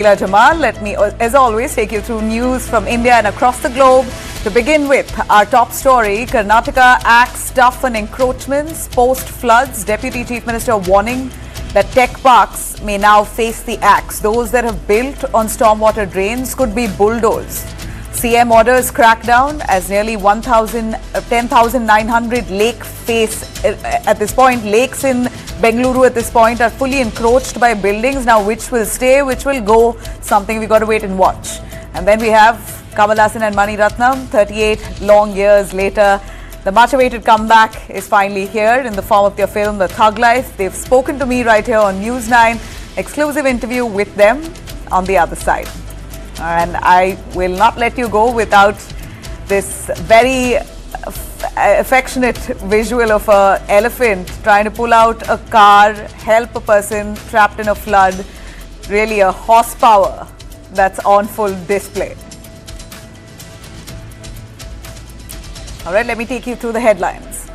Jamal. Let me, as always, take you through news from India and across the globe. To begin with, our top story, Karnataka acts tough on encroachments, post-floods. Deputy Chief Minister warning that tech parks may now face the axe. Those that have built on stormwater drains could be bulldozed. CM orders crackdown as nearly 10,900 lakes in Bengaluru at this point are fully encroached by buildings. Now, which will stay, which will go, something we got to wait and watch. And then we have Kamal Haasan and Mani Ratnam, 38 long years later. The much-awaited comeback is finally here in the form of their film, The Thug Life. They've spoken to me right here on News 9. Exclusive interview with them on the other side. And I will not let you go without this very affectionate visual of an elephant trying to pull out a car, help a person trapped in a flood. Really a horsepower that's on full display. All right, let me take you through the headlines.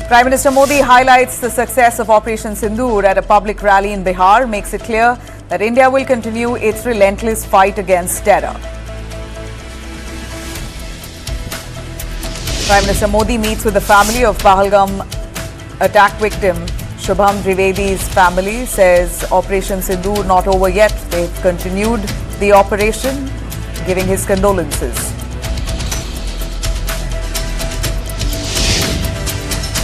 Prime Minister Modi highlights the success of Operation Sindoor at a public rally in Bihar, makes it clear that India will continue its relentless fight against terror. Prime Minister Modi meets with the family of Pahalgam attack victim Shubham Driwedi's family, says Operation Sindoor not over yet. They've continued the operation, giving his condolences.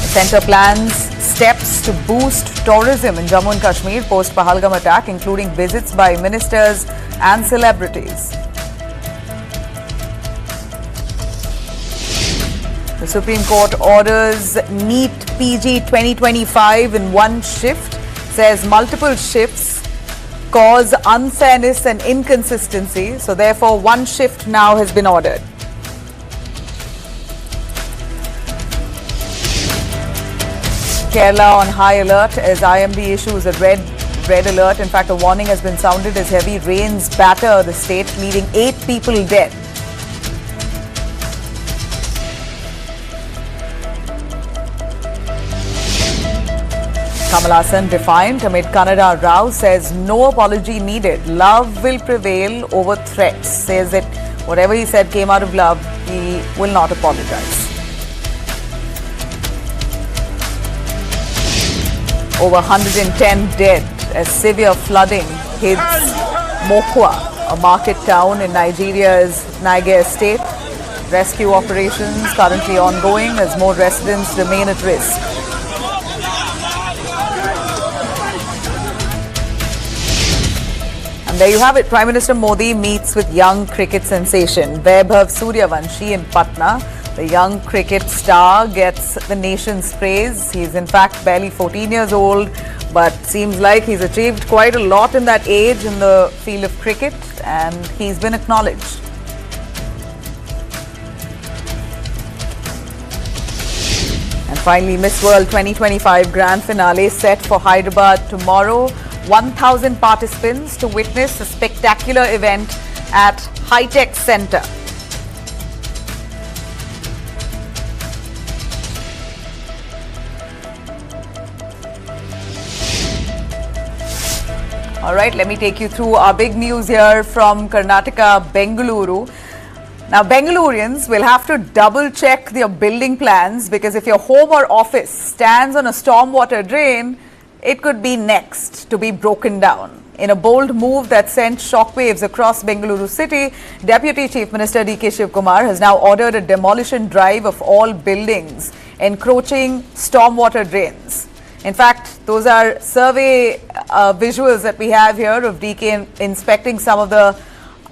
The centre plans steps to boost tourism in Jammu and Kashmir post Pahalgam attack, including visits by ministers and celebrities. The Supreme Court orders NEET-PG 2025 in one shift, says multiple shifts cause unfairness and inconsistency, so therefore one shift now has been ordered. Kerala on high alert as IMD issues a red alert. In fact, a warning has been sounded as heavy rains batter the state, leaving 8 people dead. Kamal Haasan defiant amid Kannada row, says no apology needed. Love will prevail over threats. Says that whatever he said came out of love, he will not apologize. Over 110 dead as severe flooding hits Mokwa, a market town in Nigeria's Niger state. Rescue operations currently ongoing as more residents remain at risk. And there you have it. Prime Minister Modi meets with young cricket sensation Vaibhav Suryavanshi in Patna. The young cricket star gets the nation's praise. He's in fact barely 14 years old, but seems like he's achieved quite a lot in that age in the field of cricket, and he's been acknowledged. And finally, Miss World 2025 Grand Finale set for Hyderabad tomorrow. 1,000 participants to witness a spectacular event at High-Tech Centre. All right, let me take you through our big news here from Karnataka, Bengaluru. Now, Bengalurians will have to double check their building plans, because if your home or office stands on a stormwater drain, it could be next to be broken down. In a bold move that sent shockwaves across Bengaluru city, Deputy Chief Minister D.K. Shivkumar has now ordered a demolition drive of all buildings encroaching stormwater drains. In fact, those are survey visuals that we have here of DK inspecting some of the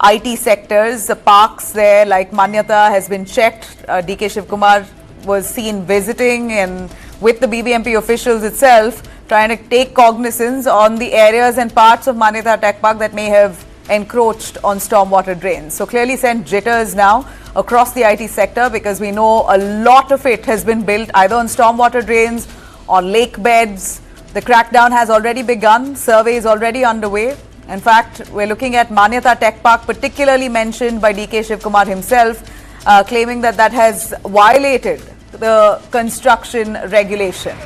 IT sectors. The parks there, like Manyata, has been checked. DK Shivkumar was seen visiting and with the BBMP officials itself, trying to take cognizance on the areas and parts of Manyata Tech Park that may have encroached on stormwater drains. So clearly sent jitters now across the IT sector, because we know a lot of it has been built either on stormwater drains or lake beds. The crackdown has already begun. Survey is already underway. In fact, we're looking at Manyata Tech Park, particularly mentioned by DK Shivkumar himself, claiming that that has violated the construction regulation.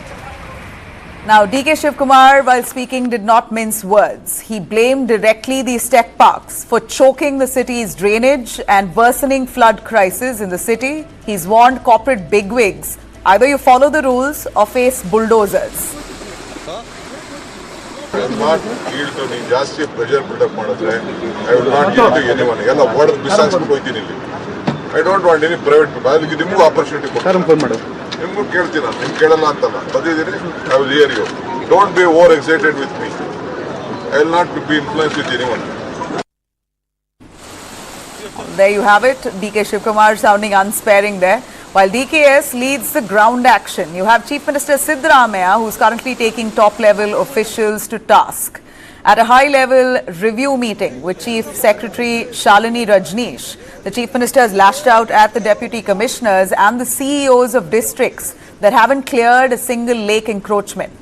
Now, DK Shivkumar, while speaking, did not mince words. He blamed directly these tech parks for choking the city's drainage and worsening flood crisis in the city. He's warned corporate bigwigs, either you follow the rules or face bulldozers. I will not yield to any ಜಾಸ್ತಿ pressure build up ಮಾಡಿದ್ರೆ I will not yield to anyone. ಎಲ್ಲ ಹೊಡೆದು ಬಿಸಾಕ್ಸ್ಬಿಟ್ಟು ಹೋಗ್ತೀನಿ ಇಲ್ಲಿ. I don't want any private people. ಅದಕ್ಕೆ ನಿಮಗೂ opportunity ಕೊಡ್ತೀನಿ. ನಿಮಗೂ ಕೇಳ್ತೀನಿ ನಾನು. ನಿಮ್ಗೆ ಕೇಳಲ್ಲ ಅಂತಲ್ಲ. ಬಂದಿದ್ದೀನಿ. I will hear you. Don't be over excited with me. I will not be influenced with anyone. There you have it. DK Shivkumar sounding unsparing there. While DKS leads the ground action, you have Chief Minister Siddaramaiah, who's currently taking top-level officials to task. At a high-level review meeting with Chief Secretary Shalini Rajneesh, the Chief Minister has lashed out at the Deputy Commissioners and the CEOs of districts that haven't cleared a single lake encroachment.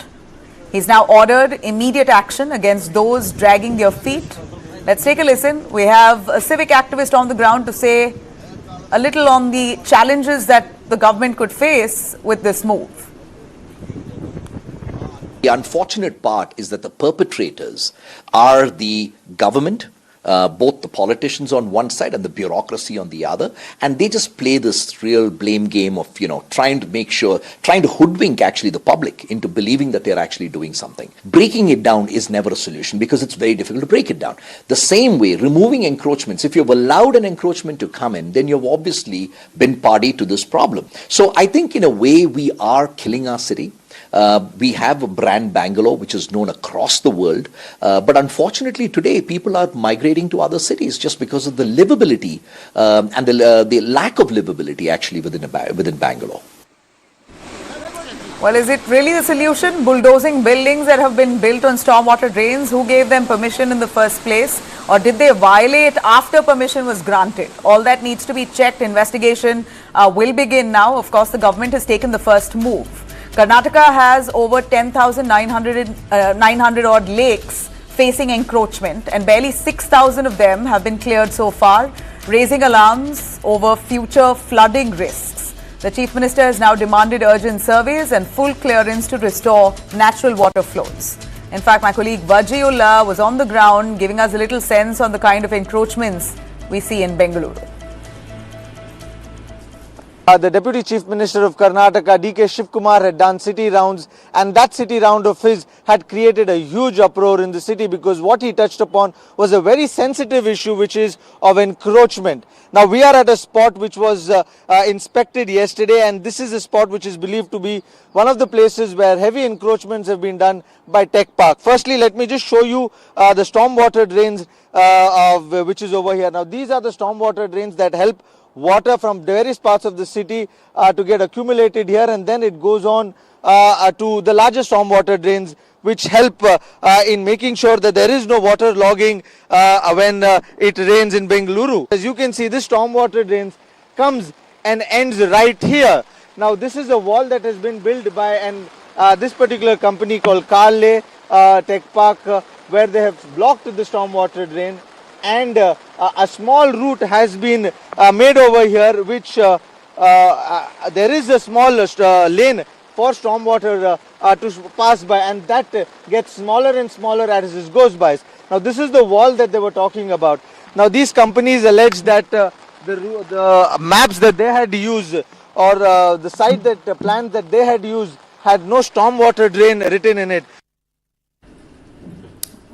He's now ordered immediate action against those dragging their feet. Let's take a listen. We have a civic activist on the ground to say a little on the challenges that the government could face with this move. The unfortunate part is that the perpetrators are the government, both the politicians on one side and the bureaucracy on the other, and they just play this real blame game of, trying to hoodwink actually the public into believing that they're actually doing something. Breaking it down is never a solution because it's very difficult to break it down. The same way, removing encroachments, if you've allowed an encroachment to come in, then you've obviously been party to this problem. So I think in a way we are killing our city. We have a brand Bangalore, which is known across the world. But unfortunately today, people are migrating to other cities just because of the livability and the lack of livability actually within Bangalore. Well, is it really the solution? Bulldozing buildings that have been built on stormwater drains? Who gave them permission in the first place? Or did they violate after permission was granted? All that needs to be checked. Investigation will begin now. Of course, the government has taken the first move. Karnataka has over 10,900 odd lakes facing encroachment, and barely 6,000 of them have been cleared so far, raising alarms over future flooding risks. The Chief Minister has now demanded urgent surveys and full clearance to restore natural water flows. In fact, my colleague Vajiullah was on the ground giving us a little sense on the kind of encroachments we see in Bengaluru. The Deputy Chief Minister of Karnataka, DK Shivkumar, had done city rounds, and that city round of his had created a huge uproar in the city because what he touched upon was a very sensitive issue, which is of encroachment. Now, we are at a spot which was inspected yesterday, and this is a spot which is believed to be one of the places where heavy encroachments have been done by Tech Park. Firstly, let me just show you the stormwater drains which is over here. Now, these are the stormwater drains that help water from various parts of the city to get accumulated here, and then it goes on to the larger stormwater drains, which help in making sure that there is no water logging when it rains in Bengaluru. As you can see, this stormwater drains comes and ends right here. Now, this is a wall that has been built by this particular company called Kalle Tech Park, where they have blocked the stormwater drain. And a small route has been made over here, which there is a small lane for stormwater to pass by, and that gets smaller and smaller as it goes by. Now, this is the wall that they were talking about. Now, these companies allege that the maps that they had used, or the site that plans that they had used, had no stormwater drain written in it.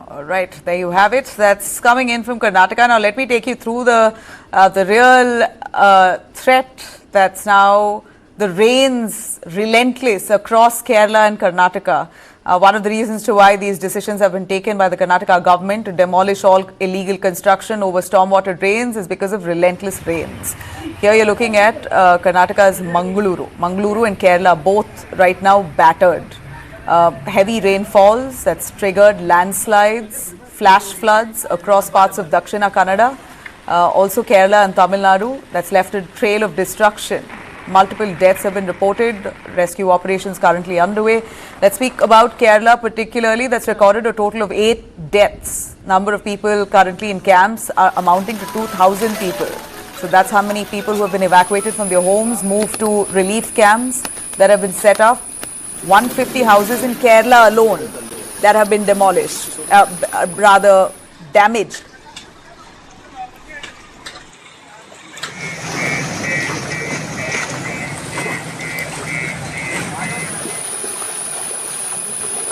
All right, there you have it. That's coming in from Karnataka. Now, let me take you through the real threat that's now the rains relentless across Kerala and Karnataka. One of the reasons to why these decisions have been taken by the Karnataka government to demolish all illegal construction over stormwater drains is because of relentless rains. Here you're looking at Karnataka's Mangaluru. Mangaluru and Kerala both right now battered. Heavy rainfalls that's triggered landslides, flash floods across parts of Dakshina Kannada, also Kerala and Tamil Nadu. That's left a trail of destruction. Multiple deaths have been reported. Rescue operations currently underway. Let's speak about Kerala particularly. That's recorded a total of 8 deaths. Number of people currently in camps are amounting to 2,000 people. So that's how many people who have been evacuated from their homes, moved to relief camps that have been set up. 150 houses in Kerala alone that have been demolished, rather damaged.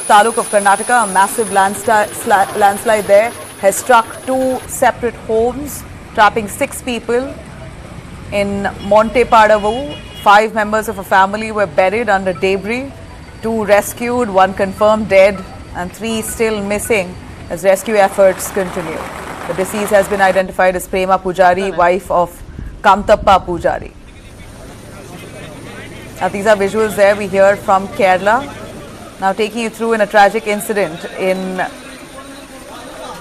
Taluk of Karnataka, a massive landslide there has struck two separate homes, trapping 6 people. In Monte Padavu, 5 members of a family were buried under debris, 2 rescued, 1 confirmed dead and 3 still missing as rescue efforts continue. The deceased has been identified as Prema Pujari, wife of Kantappa Pujari. Now these are visuals there we hear from Kerala. Now taking you through in a tragic incident in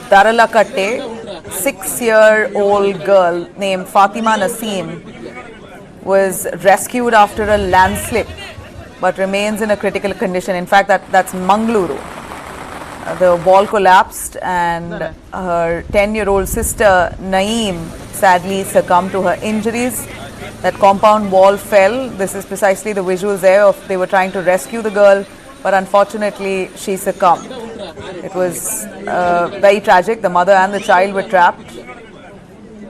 Daralakatte, 6-year-old girl named Fatima Naseem was rescued after a landslip but remains in a critical condition. In fact, that's Mangaluru. The wall collapsed and her 10-year-old sister Naeem sadly succumbed to her injuries. That compound wall fell. This is precisely the visuals there of they were trying to rescue the girl, but unfortunately she succumbed. It was very tragic. The mother and the child were trapped.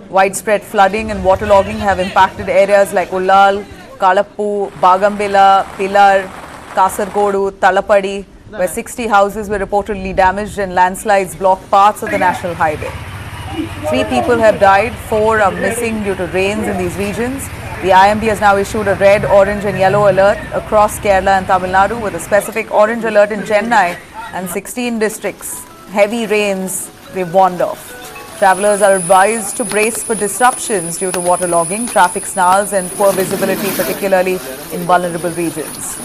Widespread flooding and waterlogging have impacted areas like Ullal, Kalappu, Bagambila, Pilar, Kasargodu, Talapadi, where 60 houses were reportedly damaged and landslides blocked parts of the national highway. 3 people have died, 4 are missing due to rains in these regions. The IMD has now issued a red, orange and yellow alert across Kerala and Tamil Nadu, with a specific orange alert in Chennai and 16 districts. Heavy rains they've warned of. Travellers are advised to brace for disruptions due to waterlogging, traffic snarls and poor visibility, particularly in vulnerable regions.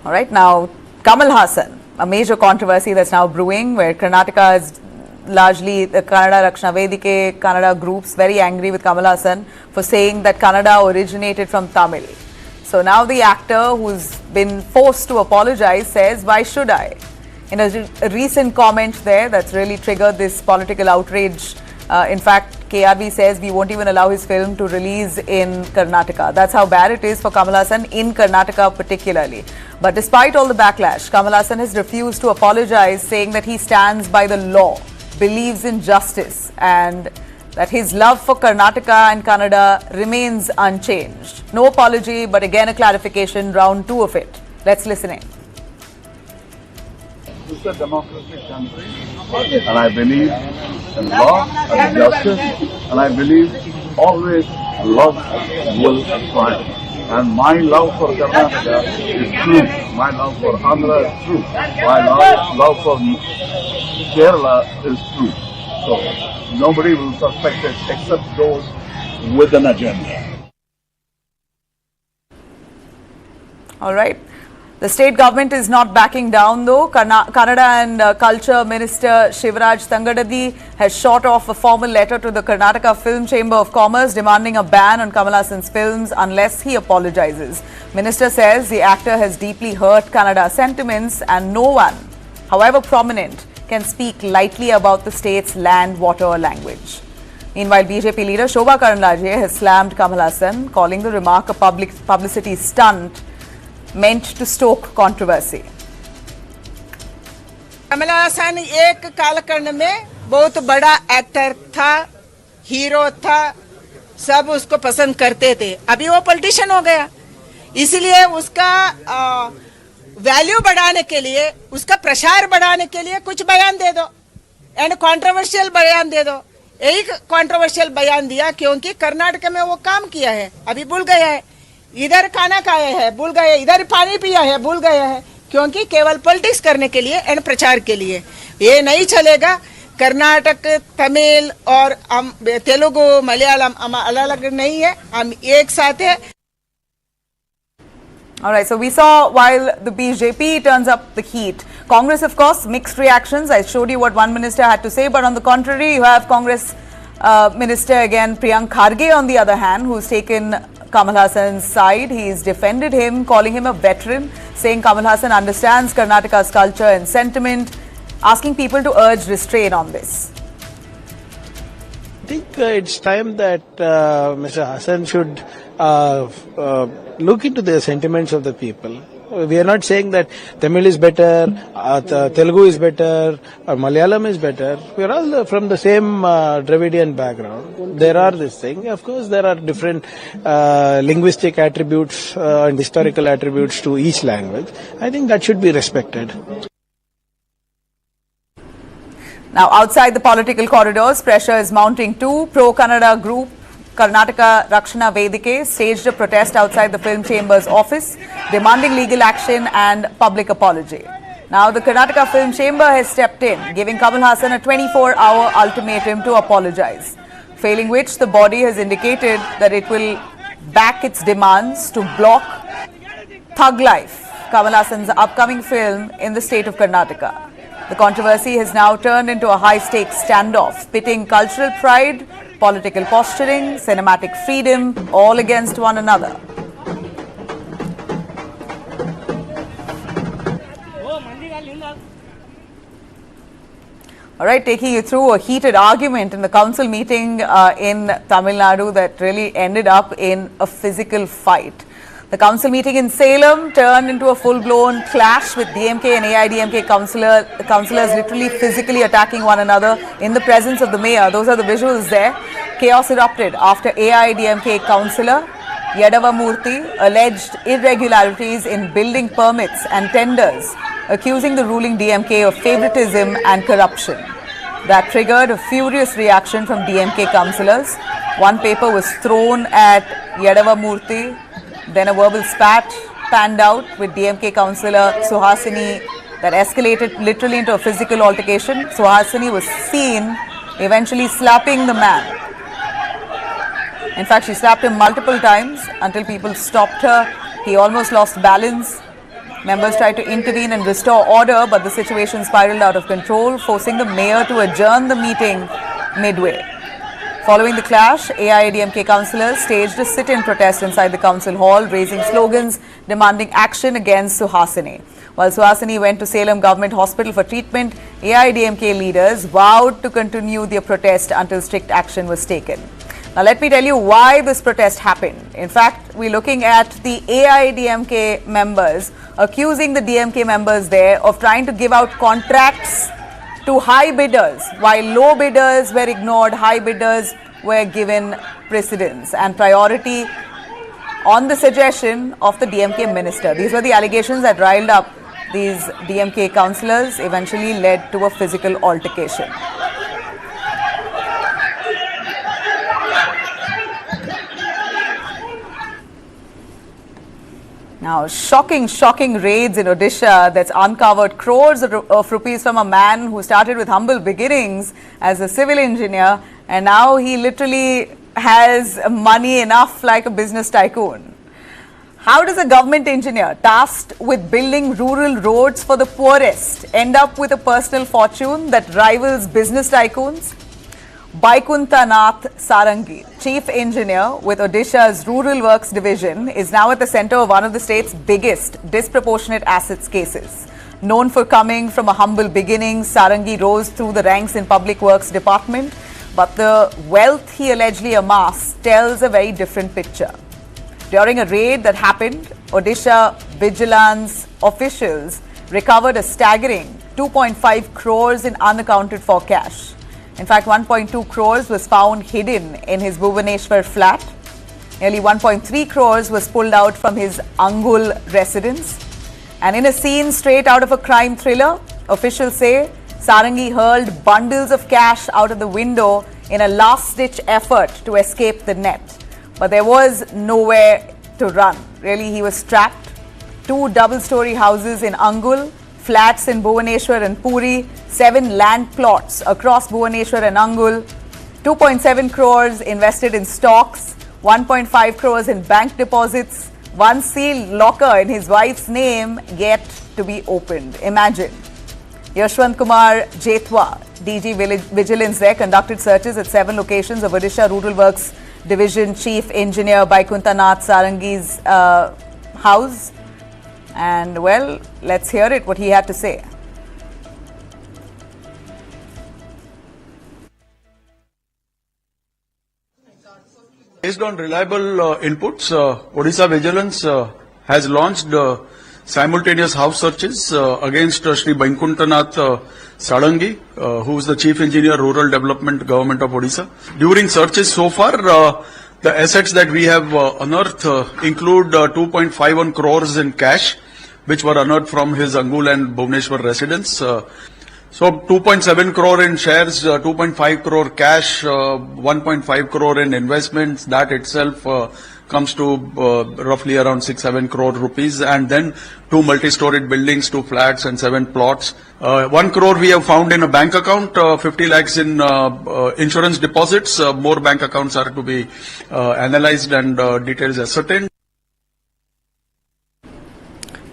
All right, now Kamal Haasan, a major controversy that's now brewing, where Karnataka is largely the Kannada Rakshana Vedike, Kannada groups very angry with Kamal Haasan for saying that Kannada originated from Tamil. So now the actor, who's been forced to apologize, says, "Why should I?" In a recent comment there that's really triggered this political outrage. In fact, KRV says we won't even allow his film to release in Karnataka. That's how bad it is for Kamal Haasan in Karnataka particularly. But despite all the backlash, Kamal Haasan has refused to apologize, saying that he stands by the law, believes in justice, and that his love for Karnataka and Kannada remains unchanged. No apology, but again a clarification, round 2 of it. Let's listen in. This is a democratic country, and I believe in law and justice, and I believe always love will triumph. And my love for Karnataka is true. My love for Andhra is true. My love for Kerala is true. So nobody will suspect it except those with an agenda. All right. The state government is not backing down though. Kannada and Culture Minister Shivraj Tangadadi has shot off a formal letter to the Karnataka Film Chamber of Commerce demanding a ban on Kamal Haasan's films unless he apologizes. Minister says the actor has deeply hurt Kannada sentiments and no one, however prominent, can speak lightly about the state's land, water or language. Meanwhile, BJP leader Shobha Karanlaje has slammed Kamal Haasan, calling the remark a publicity stunt meant to stoke controversy. Kamal Haasan एक कालखंड में बहुत बड़ा actor था, hero था, सब उसको पसंद करते थे. अभी वो पॉलिटिशियन हो गया, इसलिए उसका वैल्यू बढ़ाने के लिए, उसका प्रचार बढ़ाने के लिए कुछ बयान दे दो एंड कंट्रोवर्शियल बयान दे दो. एक कंट्रोवर्शियल बयान दिया क्योंकि कर्नाटक में वो काम किया है, अभी भूल गया है. इधर खाना खाया है, भूल गए. इधर पानी पिया है, भूल गया है, क्योंकि केवल पॉलिटिक्स करने के लिए एंड प्रचार के लिए. ये नहीं चलेगा. कर्नाटक, तमिल और तेलुगु, मलयालम हम अलग नहीं है, हम एक साथ है. All right, so we saw while the BJP turns up the heat, Congress, of course, mixed reactions. I showed you what one minister had to say, but on the contrary, you have Congress Minister again, Priyank Kharge, on the other hand, who's taken Kamal Haasan's side. He's defended him, calling him a veteran, saying Kamal Haasan understands Karnataka's culture and sentiment, asking people to urge restraint on this. I think it's time that Mr. Haasan should look into the sentiments of the people. We are not saying that Tamil is better, Telugu is better, or Malayalam is better. We are all from the same Dravidian background. There are this thing. Of course, there are different linguistic attributes and historical attributes to each language. I think that should be respected. Now, outside the political corridors, pressure is mounting too. Pro-Kannada group Karnataka Rakshana Vedike staged a protest outside the film chamber's office, demanding legal action and public apology. Now, the Karnataka Film Chamber has stepped in, giving Kamal Haasan a 24-hour ultimatum to apologize, failing which the body has indicated that it will back its demands to block Thug Life, Kamal Haasan's upcoming film in the state of Karnataka. The controversy has now turned into a high-stakes standoff, pitting cultural pride, political posturing, cinematic freedom, all against one another. All right, taking you through a heated argument in the council meeting in Tamil Nadu that really ended up in a physical fight. The council meeting in Salem turned into a full-blown clash with DMK and AIDMK councillors literally physically attacking one another in the presence of the mayor. Those are the visuals there. Chaos erupted after AIDMK councillor Yadava Murthy alleged irregularities in building permits and tenders, accusing the ruling DMK of favoritism and corruption. That triggered a furious reaction from DMK councillors. One paper was thrown at Yadava Murthy. Then a verbal spat panned out with DMK councillor Suhasini that escalated literally into a physical altercation. Suhasini was seen eventually slapping the man. In fact, she slapped him multiple times until people stopped her. He almost lost balance. Members tried to intervene and restore order, but the situation spiraled out of control, forcing the mayor to adjourn the meeting midway. Following the clash, AIADMK councillors staged a sit-in protest inside the council hall, raising slogans demanding action against Suhasini. While Suhasini went to Salem Government Hospital for treatment, AIADMK leaders vowed to continue their protest until strict action was taken. Now, let me tell you why this protest happened. In fact, we're looking at the AIADMK members accusing the DMK members there of trying to give out contracts to high bidders. While low bidders were ignored, high bidders were given precedence and priority on the suggestion of the DMK minister. These were the allegations that riled up these DMK councillors, eventually led to a physical altercation. Now, shocking raids in Odisha that's uncovered crores of rupees from a man who started with humble beginnings as a civil engineer, and now he literally has money enough like a business tycoon. How does a government engineer tasked with building rural roads for the poorest end up with a personal fortune that rivals business tycoons? Baikuntanath Sarangi, chief engineer with Odisha's Rural Works Division, is now at the center of one of the state's biggest disproportionate assets cases. Known for coming from a humble beginning, Sarangi rose through the ranks in Public Works Department, but the wealth he allegedly amassed tells a very different picture. During a raid that happened, Odisha vigilance officials recovered a staggering 2.5 crores in unaccounted for cash. In fact, 1.2 crores was found hidden in his Bhubaneswar flat. Nearly 1.3 crores was pulled out from his Angul residence. And in a scene straight out of a crime thriller, officials say Sarangi hurled bundles of cash out of the window in a last-ditch effort to escape the net. But there was nowhere to run. Really, he was trapped. 2 double-story houses in Angul, flats in Bhubaneswar and Puri, 7 land plots across Bhubaneswar and Angul, 2.7 crores invested in stocks, 1.5 crores in bank deposits, 1 sealed locker in his wife's name yet to be opened. Imagine. Yashwant Kumar Jetwa, DG Vigilance there, conducted searches at 7 locations of Odisha Rural Works Division Chief Engineer Vaikuntanath Sarangi's house. And well, let's hear it, what he had to say. Based on reliable inputs, Odisha Vigilance has launched simultaneous house searches against Shri Vaikuntanath Sarangi, who is the Chief Engineer, Rural Development, Government of Odisha. During searches so far, the assets that we have unearthed include 2.51 crores in cash, which were unearthed from his Angul and Bhubaneswar residence. So 2.7 crore in shares, 2.5 crore cash, 1.5 crore in investments. That itself comes to roughly around 6-7 crore rupees. And then 2 multi-storied buildings, 2 flats and 7 plots. 1 crore we have found in a bank account, 50 lakhs in insurance deposits. More bank accounts are to be analyzed and details ascertained.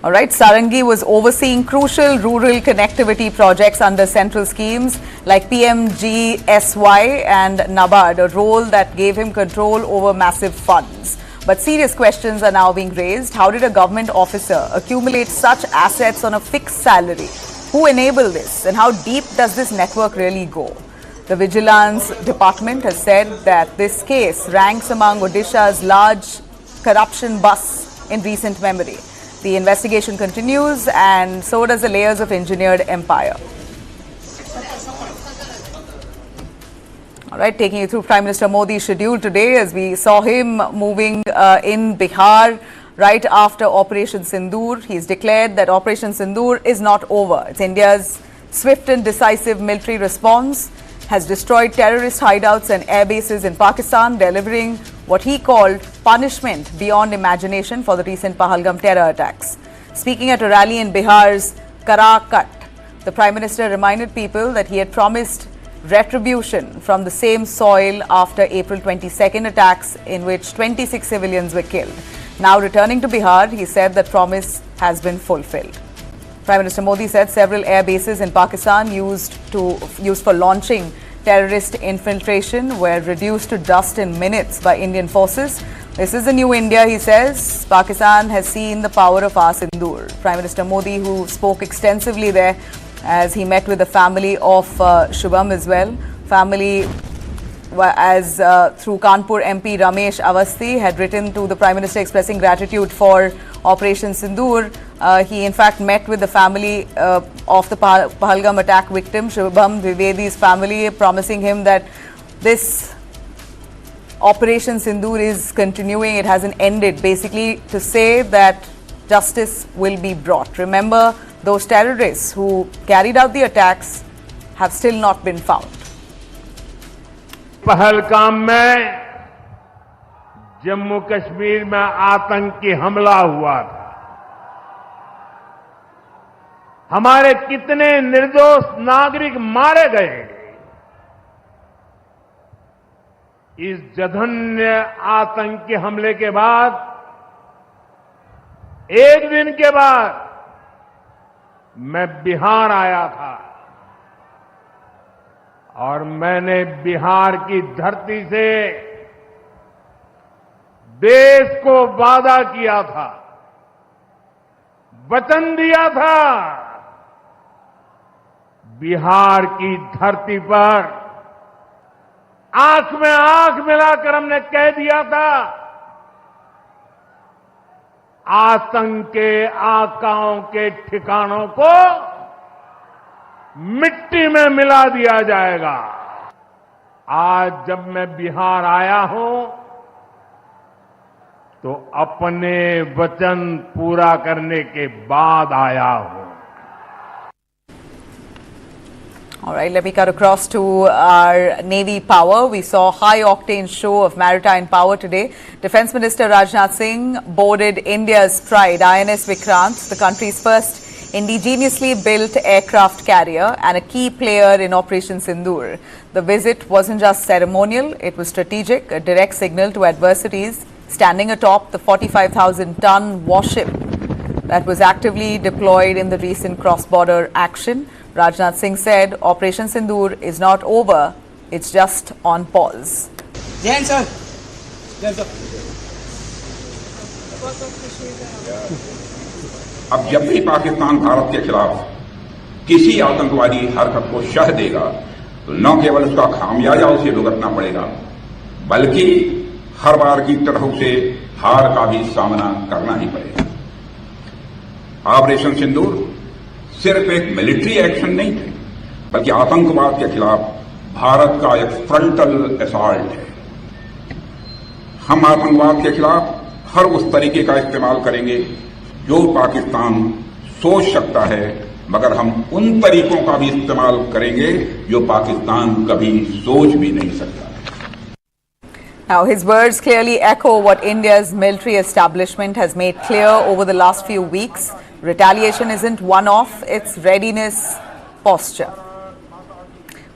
All right, Sarangi was overseeing crucial rural connectivity projects under central schemes like PMGSY and NABARD, a role that gave him control over massive funds. But serious questions are now being raised. How did a government officer accumulate such assets on a fixed salary? Who enabled this? And how deep does this network really go? The Vigilance Department has said that this case ranks among Odisha's large corruption busts in recent memory. The investigation continues, and so does the layers of engineered empire. All right, taking you through Prime Minister Modi's schedule today, as we saw him moving in Bihar right after Operation Sindoor. He's declared that Operation Sindoor is not over. It's India's swift and decisive military response has destroyed terrorist hideouts and air bases in Pakistan, delivering what he called punishment beyond imagination for the recent Pahalgam terror attacks. Speaking at a rally in Bihar's Karakat, the Prime Minister reminded people that he had promised retribution from the same soil after April 22nd attacks in which 26 civilians were killed. Now returning to Bihar, he said that promise has been fulfilled. Prime Minister Modi said several air bases in Pakistan used for launching terrorist infiltration were reduced to dust in minutes by Indian forces. This is the new India, he says. Pakistan has seen the power of our Sindoor. Prime Minister Modi, who spoke extensively there as he met with the family of Shubham as well. Family, as through Kanpur MP Ramesh Avasthi had written to the Prime Minister expressing gratitude for Operation Sindoor. He in fact met with the family of the Pahalgam attack victim, Shubham Driwedi's family, promising him that this Operation Sindoor is continuing. It hasn't ended, basically to say that justice will be brought. Remember, those terrorists who carried out the attacks have still not been found. Pahalgam में जम्मू कश्मीर में आतंकी हमला हुआ था। हमारे कितने निर्दोष नागरिक मारे गए। इस जघन्य आतंकी हमले के बाद एक दिन के बाद मैं बिहार आया था और मैंने बिहार की धरती से देश को वादा किया था, वचन दिया था। बिहार की धरती पर आंख में आंख मिलाकर हमने कह दिया था, आतंक के आकाओं के ठिकानों को मिट्टी में मिला दिया जाएगा। आज जब मैं बिहार आया हूं तो अपने वचन पूरा करने के बाद आया हूं। All right, let me cut across to our Navy power. We saw high-octane show of maritime power today. Defence Minister Rajnath Singh boarded India's pride, INS Vikrant, the country's first indigenously built aircraft carrier and a key player in Operation Sindoor. The visit wasn't just ceremonial, it was strategic, a direct signal to adversaries standing atop the 45,000-ton warship that was actively deployed in the recent cross-border action. Rajnath Singh said Operation Sindoor is not over, it's just on pause. Jain sir. अब जब भी पाकिस्तान भारत के खिलाफ किसी आतंकवादी हरकत को शह देगा तो न केवल उसका खामियाजा उसे भुगतना पड़ेगा बल्कि हर बार की तरह से हार का भी सामना करना ही पड़ेगा। ऑपरेशन सिंदूर सिर्फ एक मिलिट्री एक्शन नहीं थे बल्कि आतंकवाद के खिलाफ भारत का एक फ्रंटल असॉल्ट है। हम आतंकवाद के खिलाफ हर उस तरीके का इस्तेमाल करेंगे जो पाकिस्तान सोच सकता है, मगर हम उन तरीकों का भी इस्तेमाल करेंगे जो पाकिस्तान कभी सोच भी नहीं सकता। Now, his words clearly echo what India's military establishment has made clear over the last few weeks. Retaliation isn't one-off, it's readiness posture.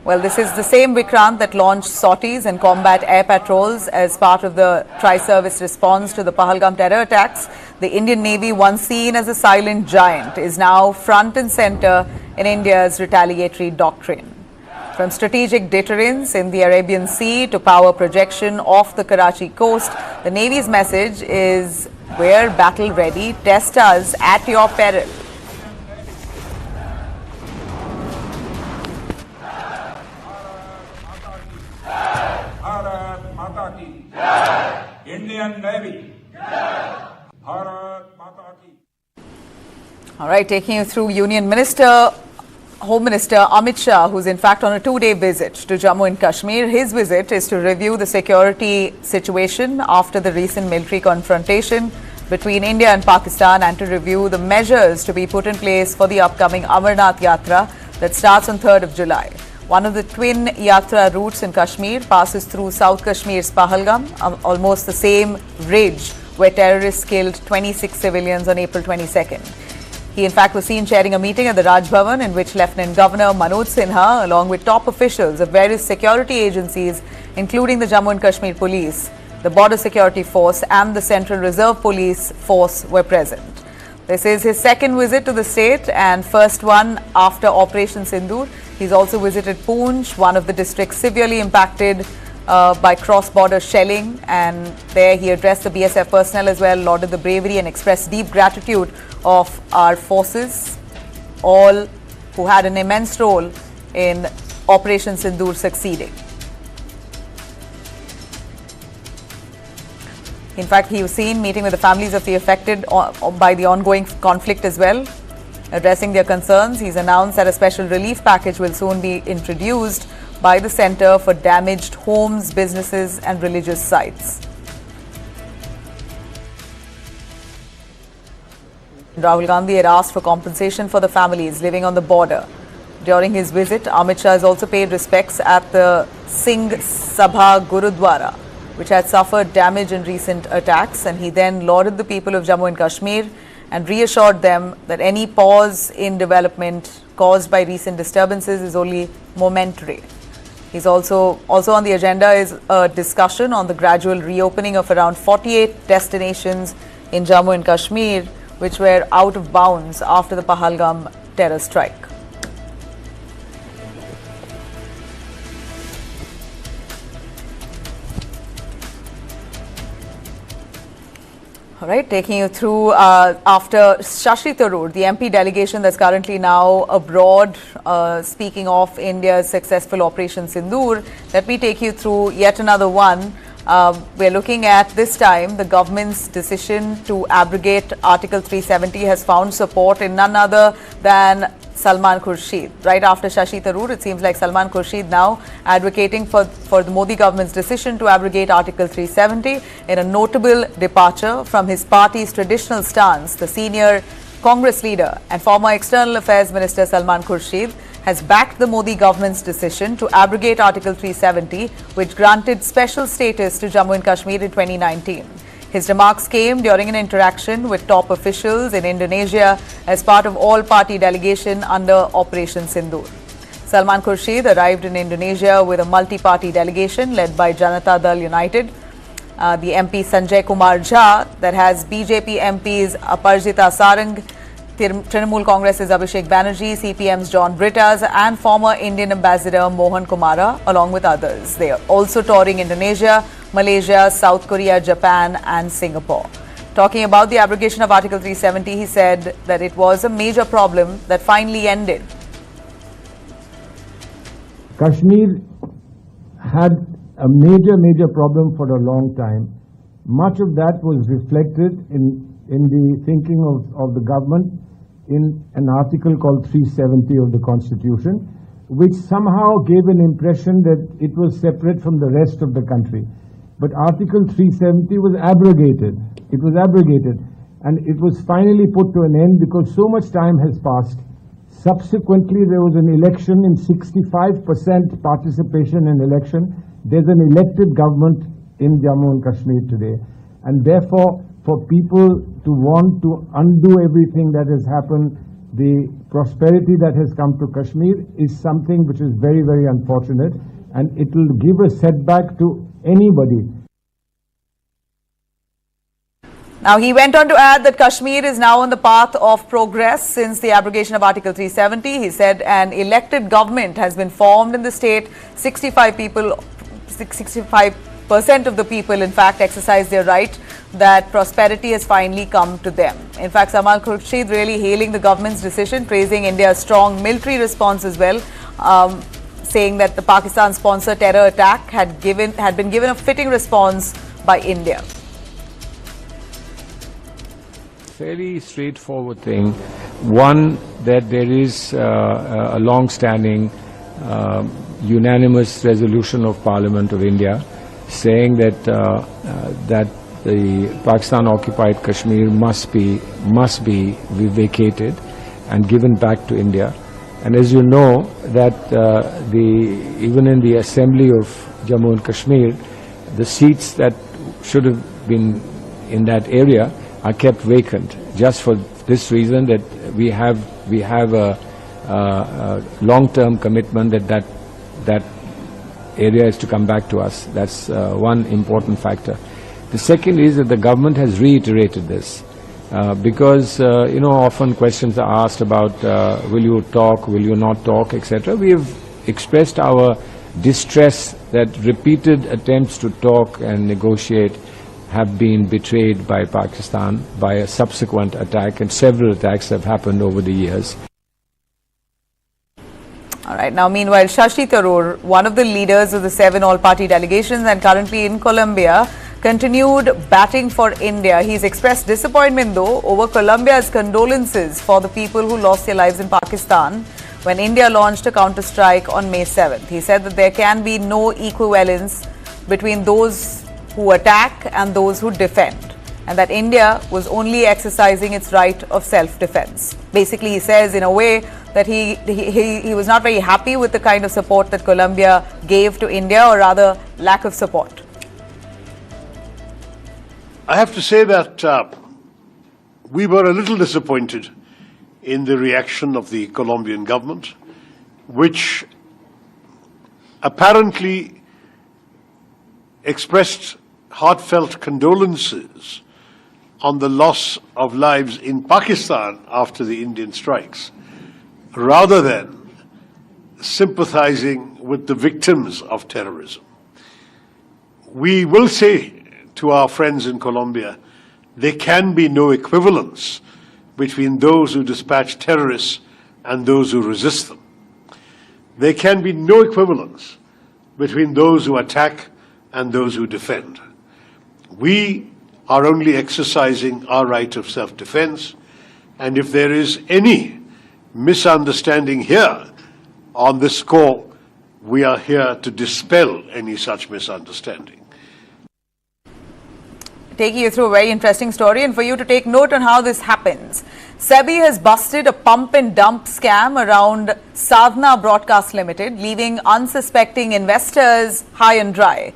Well, this is the same Vikrant that launched sorties and combat air patrols as part of the tri-service response to the Pahalgam terror attacks. The Indian Navy, once seen as a silent giant, is now front and center in India's retaliatory doctrine. From strategic deterrence in the Arabian Sea to power projection off the Karachi coast, the Navy's message is, we're battle ready, test us at your peril. Indian Navy. Bharat Mata Ki. All right, taking you through Union Minister, Home Minister Amit Shah, who's in fact on a 2-day visit to Jammu and Kashmir. His visit is to review the security situation after the recent military confrontation between India and Pakistan and to review the measures to be put in place for the upcoming Amarnath Yatra that starts on 3rd of July. One of the twin Yatra routes in Kashmir passes through South Kashmir's Pahalgam, almost the same ridge where terrorists killed 26 civilians on April 22nd. He in fact was seen chairing a meeting at the Raj Bhavan in which Lieutenant Governor Manoj Sinha along with top officials of various security agencies including the Jammu and Kashmir Police, the Border Security Force and the Central Reserve Police Force were present. This is his second visit to the state and first one after Operation Sindoor. He's also visited Poonch, one of the districts severely impacted by cross-border shelling, and there he addressed the BSF personnel as well, lauded the bravery and expressed deep gratitude of our forces, all who had an immense role in Operation Sindoor succeeding. In fact, he was seen meeting with the families of the affected by the ongoing conflict as well. Addressing their concerns, he's announced that a special relief package will soon be introduced by the Centre for Damaged Homes, Businesses and Religious Sites. Rahul Gandhi had asked for compensation for the families living on the border. During his visit, Amit Shah has also paid respects at the Singh Sabha Gurudwara, which had suffered damage in recent attacks, and he then lauded the people of Jammu and Kashmir and reassured them that any pause in development caused by recent disturbances is only momentary. He's also on the agenda is a discussion on the gradual reopening of around 48 destinations in Jammu and Kashmir, which were out of bounds after the Pahalgam terror strike. All right, taking you through after Shashi Tharoor, the MP delegation that's currently now abroad, speaking of India's successful Operation Sindoor, let me take you through yet another one. We're looking at this time the government's decision to abrogate Article 370 has found support in none other than Salman Khurshid. Right after Shashi Tharoor, it seems like Salman Khurshid now advocating for the Modi government's decision to abrogate Article 370 in a notable departure from his party's traditional stance. The senior Congress leader and former External Affairs Minister Salman Khurshid has backed the Modi government's decision to abrogate Article 370, which granted special status to Jammu and Kashmir in 2019. His remarks came during an interaction with top officials in Indonesia as part of all-party delegation under Operation Sindoor. Salman Khurshid arrived in Indonesia with a multi-party delegation led by Janata Dal United. The MP Sanjay Kumar Jha, that has BJP MPs Aparjita Sarang, Trinamool Congress's Abhishek Banerjee, CPM's John Brittas and former Indian Ambassador Mohan Kumara along with others. They are also touring Indonesia Malaysia, South Korea, Japan and Singapore. Talking about the abrogation of Article 370, he said that it was a major problem that finally ended. Kashmir had a major problem for a long time. Much of that was reflected in the thinking of the government in an article called 370 of the Constitution, which somehow gave an impression that it was separate from the rest of the country. But Article 370 was abrogated. It was abrogated, and it was finally put to an end because so much time has passed. Subsequently, there was an election in 65% participation in election. There's an elected government in Jammu and Kashmir today. And therefore, for people to want to undo everything that has happened, the prosperity that has come to Kashmir is something which is very, very unfortunate. And it will give a setback to anybody. Now, he went on to add that Kashmir is now on the path of progress since the abrogation of Article 370. He said an elected government has been formed in the state. 65% of the people, in fact, exercise their right, that prosperity has finally come to them. In fact, Kamal Haasan really hailing the government's decision, praising India's strong military response as well, saying that the Pakistan-sponsored terror attack had been given a fitting response by India. Fairly straightforward thing. One, that there is a long-standing unanimous resolution of Parliament of India saying that that the Pakistan-occupied Kashmir must be vacated and given back to India. And as you know, that even in the Assembly of Jammu and Kashmir, the seats that should have been in that area are kept vacant, just for this reason that we have a long-term commitment that area is to come back to us. That's one important factor. The second is that the government has reiterated this because often questions are asked about will you talk, will you not talk, etc. We have expressed our distress that repeated attempts to talk and negotiate have been betrayed by Pakistan by a subsequent attack, and several attacks have happened over the years. All right. Now, meanwhile, Shashi Tharoor, one of the leaders of the 7 all-party delegations and currently in Colombia, continued batting for India. He's expressed disappointment, though, over Colombia's condolences for the people who lost their lives in Pakistan when India launched a counter-strike on May 7th. He said that there can be no equivalence between those who attack and those who defend, and that India was only exercising its right of self-defense. Basically, he says in a way that he was not very happy with the kind of support that Colombia gave to India, or rather lack of support. I have to say that we were a little disappointed in the reaction of the Colombian government, which apparently expressed heartfelt condolences on the loss of lives in Pakistan after the Indian strikes, rather than sympathizing with the victims of terrorism. We will say to our friends in Colombia, there can be no equivalence between those who dispatch terrorists and those who resist them. There can be no equivalence between those who attack and those who defend. We are only exercising our right of self-defense, and if there is any misunderstanding here on this score, we are here to dispel any such misunderstanding. Taking you through a very interesting story, and for you to take note on how this happens. SEBI has busted a pump and dump scam around Sadhana Broadcast Limited, leaving unsuspecting investors high and dry.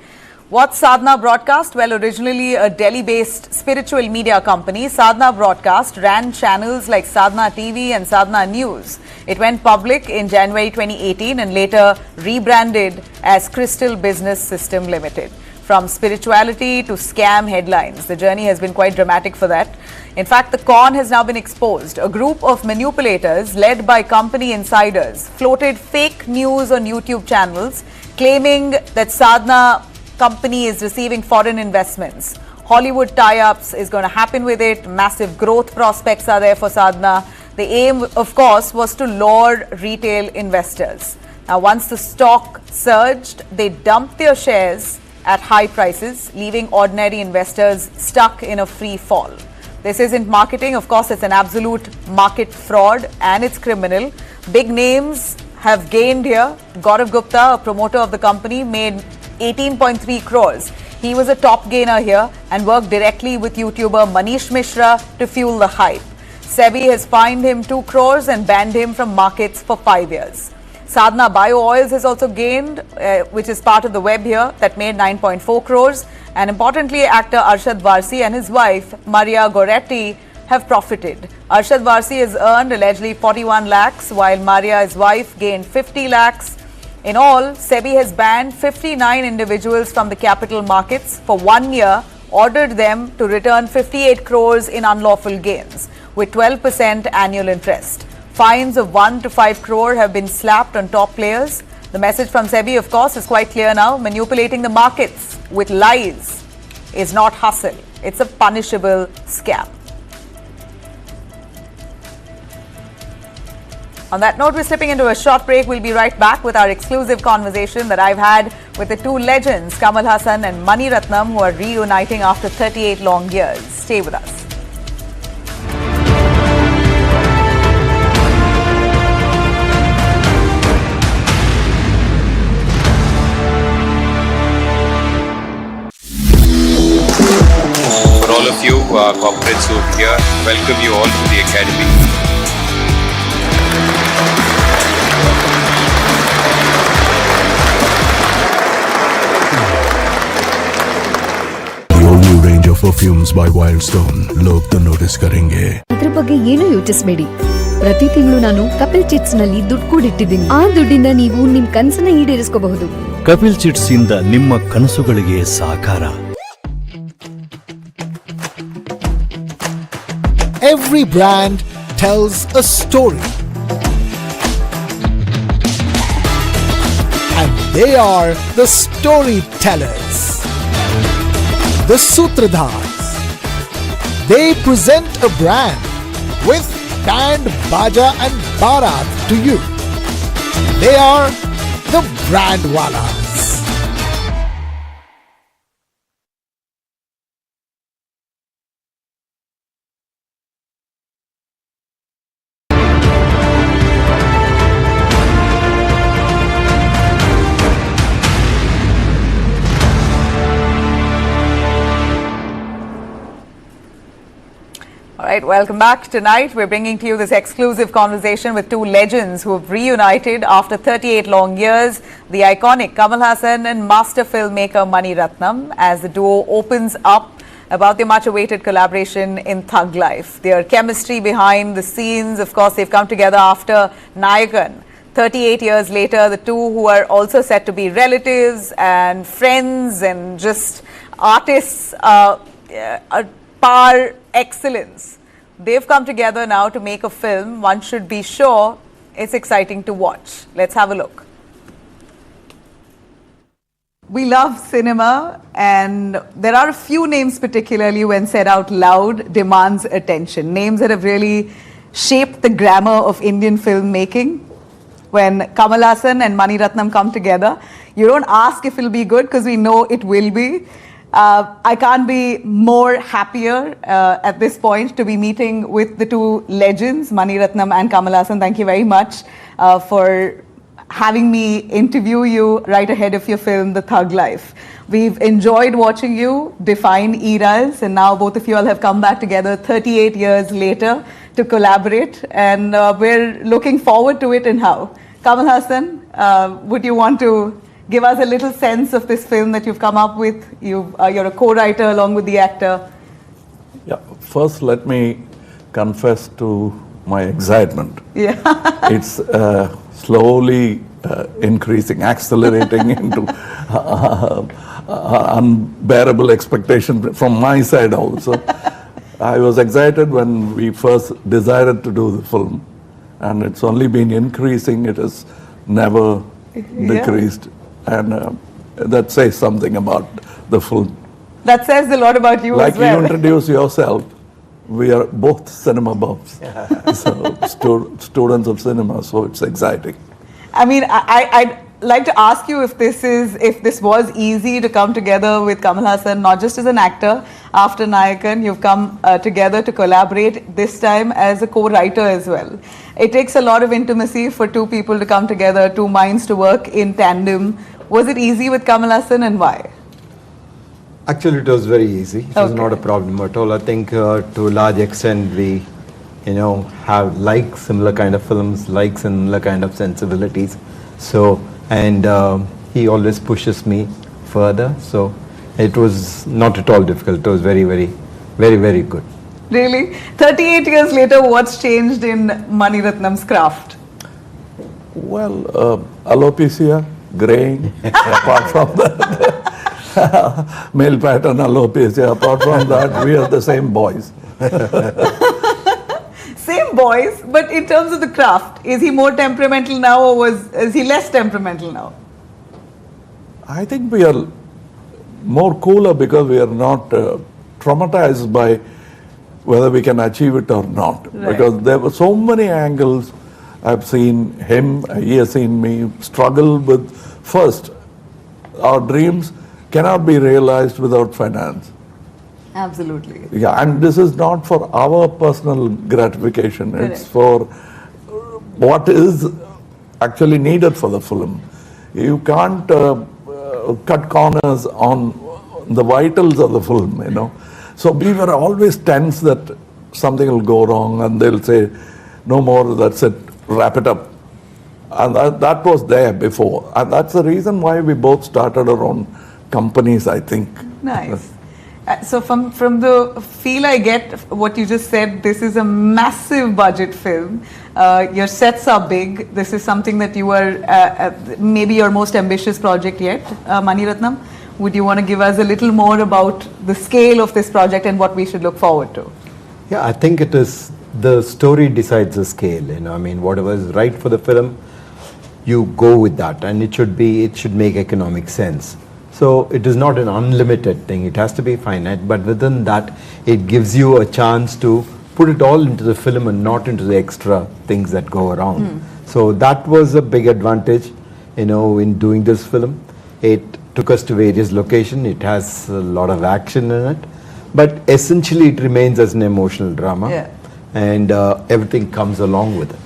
What's Sadhana Broadcast? Well, originally a Delhi-based spiritual media company, Sadhana Broadcast ran channels like Sadhana TV and Sadhana News. It went public in January 2018 and later rebranded as Crystal Business System Limited. From spirituality to scam headlines, the journey has been quite dramatic for that. In fact, the con has now been exposed. A group of manipulators led by company insiders floated fake news on YouTube channels, claiming that Sadhana company is receiving foreign investments. Hollywood tie-ups is going to happen with it. Massive growth prospects are there for Sadhana. The aim, of course, was to lure retail investors. Now, once the stock surged, they dumped their shares at high prices, leaving ordinary investors stuck in a free fall. This isn't marketing. Of course, it's an absolute market fraud and it's criminal. Big names have gained here. Gaurav Gupta, a promoter of the company, made 18.3 crores. He was a top gainer here and worked directly with YouTuber Manish Mishra to fuel the hype. SEBI has fined him 2 crores and banned him from markets for 5 years. Sadhana Bio Oils has also gained, which is part of the web here, that made 9.4 crores. And importantly, actor Arshad Varsi and his wife, Maria Goretti, have profited. Arshad Varsi has earned allegedly 41 lakhs, while Maria's wife gained 50 lakhs. In all, SEBI has banned 59 individuals from the capital markets for 1 year, ordered them to return 58 crores in unlawful gains, with 12% annual interest. Fines of 1 to 5 crore have been slapped on top players. The message from SEBI, of course, is quite clear now. Manipulating the markets with lies is not hustle. It's a punishable scam. On that note, we're slipping into a short break. We'll be right back with our exclusive conversation that I've had with the two legends, Kamal Haasan and Mani Ratnam, who are reuniting after 38 long years. Stay with us. For all of you corporates who are here, welcome you all to the Academy. Perfumes by Wildstone. लोग तो notice करेंगे. ಅದರ ಬಗ್ಗೆ ಏನು ಯೋಚಿಸಬೇಡಿ. ಪ್ರತಿ ತಿಂಗಳು ನಾನು Kapil chits ನಲ್ಲಿ ದುಡ್ಡು ಕೂಡಿಟ್ಟಿದ್ದೀನಿ. ಆ ದುಡ್ಡಿಂದ ನೀವು ನಿಮ್ಮ ಕನಸನ್ನ ಈಡೇರಿಸಬಹುದು. ಕಪಿಲ್ ಚಿಟ್ಸ್ ಇಂದ ನಿಮ್ಮ ಕನಸುಗಳಿಗೆ ಸಾಕಾರ. Every brand tells a story. And they are the storytellers. The Sutradhars. They present a brand with band, baja and barat to you. They are the Brandwalas. All right, welcome back. Tonight, we're bringing to you this exclusive conversation with two legends who have reunited after 38 long years. The iconic Kamal Haasan and master filmmaker Mani Ratnam, as the duo opens up about their much-awaited collaboration in Thug Life. Their chemistry behind the scenes, of course, they've come together after Nayakan. 38 years later, the two, who are also said to be relatives and friends and just artists par excellence, they've come together now to make a film. One should be sure it's exciting to watch. Let's have a look. We love cinema, and there are a few names, particularly when said out loud, demands attention. Names that have really shaped the grammar of Indian filmmaking. When Kamal Haasan and Mani Ratnam come together, you don't ask if it'll be good because we know it will be. I can't be more happier at this point to be meeting with the two legends, Mani Ratnam and Kamal Haasan. Thank you very much for having me interview you right ahead of your film, The Thug Life. We've enjoyed watching you define eras, and now both of you all have come back together 38 years later to collaborate, and we're looking forward to it. And how? Kamal Haasan, would you want to give us a little sense of this film that you've come up with? You're a co-writer along with the actor. Yeah, first let me confess to my excitement. Yeah. It's slowly increasing, accelerating into unbearable expectation from my side also. I was excited when we first decided to do the film, and it's only been increasing. It has never decreased. And that says something about the film. That says a lot about you Like as well. you introduce yourself, we are both cinema buffs, so students of cinema, so it's exciting. I mean, I'd like to ask you if this was easy to come together with Kamal Haasan, not just as an actor. After Nayakan, you've come together to collaborate, this time as a co-writer as well. It takes a lot of intimacy for two people to come together, two minds to work in tandem. Was it easy with Kamal Haasan, and why? Actually, it was very easy. It was not a problem at all. I think to a large extent we, have similar kind of films, similar kind of sensibilities. So, and he always pushes me further. So, it was not at all difficult. It was very, very, very, very good. Really? 38 years later, what's changed in Mani Ratnam's craft? Well, alopecia, graying, apart from that. Male pattern alopecia. Apart from that, we are the same boys. Same boys, but in terms of the craft, is he more temperamental now, or is he less temperamental now? I think we are more cooler because we are not traumatized by whether we can achieve it or not. Right. Because there were so many angles. I've seen him, he has seen me struggle with. First, our dreams cannot be realized without finance. Absolutely. Yeah, and this is not for our personal gratification. Correct. It's for what is actually needed for the film. You can't cut corners on the vitals of the film, So we were always tense that something will go wrong and they'll say, no more, that's it, wrap it up. And that was there before. And that's the reason why we both started our own companies, I think. Nice. So from the feel I get, what you just said, this is a massive budget film. Your sets are big. This is something that you are, maybe your most ambitious project yet, Mani Ratnam. Would you want to give us a little more about the scale of this project and what we should look forward to? Yeah, I think it is, the story decides the scale, whatever is right for the film, you go with that, and it should make economic sense. So it is not an unlimited thing, it has to be finite, but within that, it gives you a chance to put it all into the film and not into the extra things that go around. So that was a big advantage, in doing this film. It took us to various locations, it has a lot of action in it, but essentially it remains as an emotional drama. Yeah. And everything comes along with it.